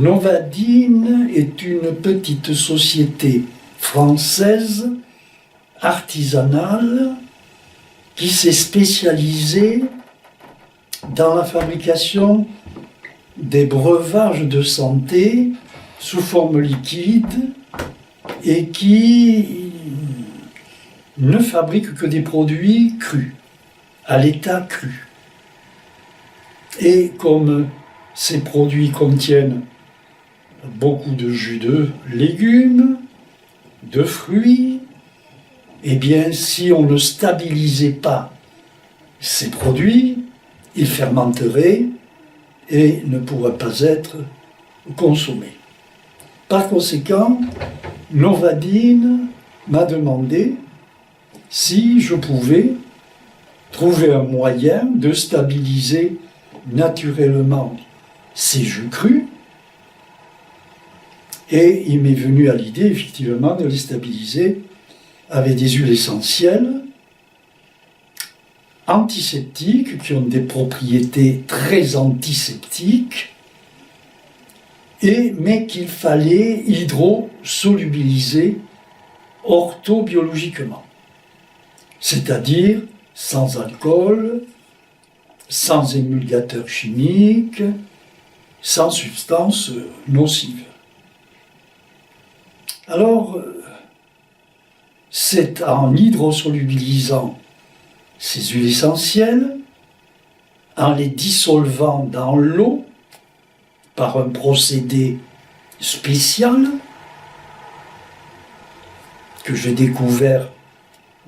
Novadine est une petite société française artisanale qui s'est spécialisée dans la fabrication des breuvages de santé sous forme liquide et qui ne fabrique que des produits crus, à l'état cru. Et comme ces produits contiennent beaucoup de jus de légumes, de fruits, eh bien, si on ne stabilisait pas ces produits, ils fermenteraient et ne pourraient pas être consommés. Par conséquent, Novadine m'a demandé si je pouvais trouver un moyen de stabiliser naturellement ces jus crus. Et il m'est venu à l'idée, effectivement, de les stabiliser avec des huiles essentielles antiseptiques, qui ont des propriétés très antiseptiques, mais qu'il fallait hydrosolubiliser orthobiologiquement. C'est-à-dire sans alcool, sans émulgateur chimique, sans substance nocive. Alors, c'est en hydrosolubilisant ces huiles essentielles, en les dissolvant dans l'eau par un procédé spécial que j'ai découvert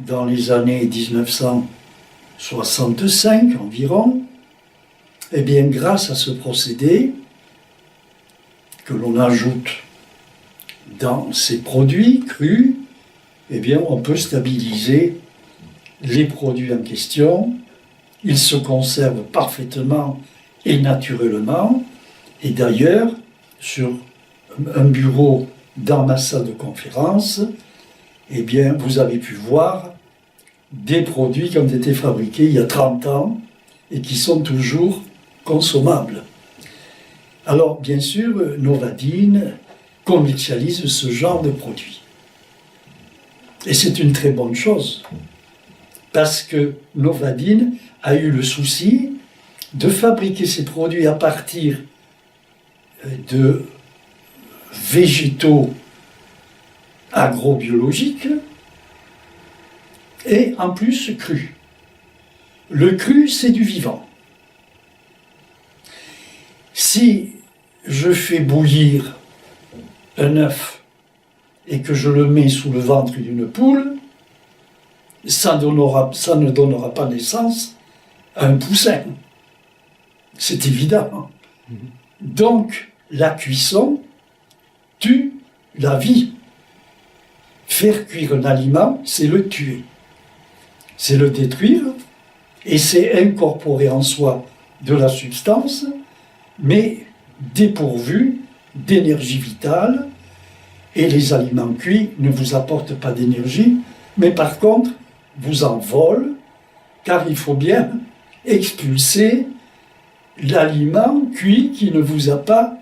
dans les années 1965 environ, eh bien, grâce à ce procédé que l'on ajoute dans ces produits crus, eh bien, on peut stabiliser les produits en question. Ils se conservent parfaitement et naturellement. Et d'ailleurs, sur un bureau dans ma salle de conférence, eh bien, vous avez pu voir des produits qui ont été fabriqués il y a 30 ans et qui sont toujours consommables. Alors, bien sûr, Novadine commercialise ce genre de produits. Et c'est une très bonne chose, parce que Novadine a eu le souci de fabriquer ses produits à partir de végétaux agrobiologiques et en plus crus. Le cru, c'est du vivant. Si je fais bouillir un œuf et que je le mets sous le ventre d'une poule, ça ne donnera pas naissance à un poussin. C'est évident. Donc, la cuisson tue la vie. Faire cuire un aliment, c'est le tuer. C'est le détruire, et c'est incorporer en soi de la substance, mais dépourvu d'énergie vitale, et les aliments cuits ne vous apportent pas d'énergie, mais par contre, vous en volent, car il faut bien expulser l'aliment cuit qui ne vous a pas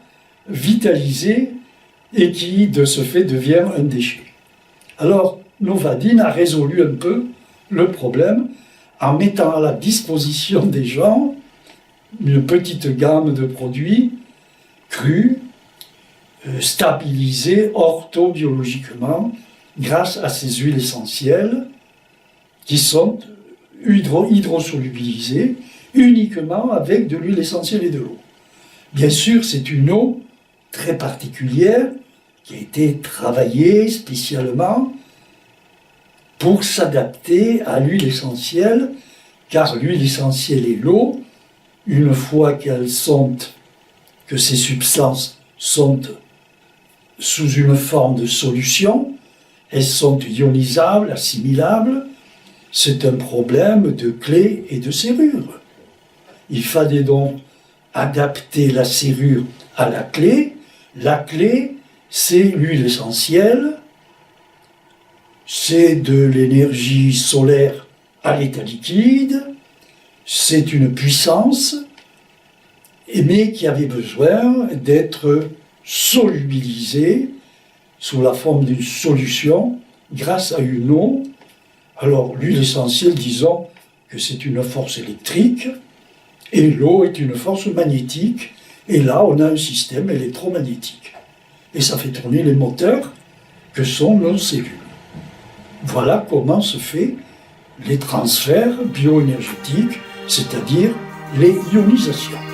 vitalisé et qui, de ce fait, devient un déchet. Alors, Novadine a résolu un peu le problème en mettant à la disposition des gens une petite gamme de produits crus, stabilisés orthobiologiquement grâce à ces huiles essentielles qui sont hydrosolubilisées uniquement avec de l'huile essentielle et de l'eau. Bien sûr, c'est une eau très particulière qui a été travaillée spécialement pour s'adapter à l'huile essentielle, car l'huile essentielle et l'eau, une fois que ces substances sont sous une forme de solution, elles sont ionisables, assimilables, c'est un problème de clé et de serrure. Il fallait donc adapter la serrure à la clé. La clé, c'est l'huile essentielle, c'est de l'énergie solaire à l'état liquide, c'est une puissance, mais qui avait besoin d'être solubilisée sous la forme d'une solution grâce à une eau. Alors l'huile essentielle, disons que c'est une force électrique et l'eau est une force magnétique. Et là, on a un système électromagnétique. Et ça fait tourner les moteurs que sont nos cellules. Voilà comment se fait les transferts bioénergétiques, c'est-à-dire les ionisations.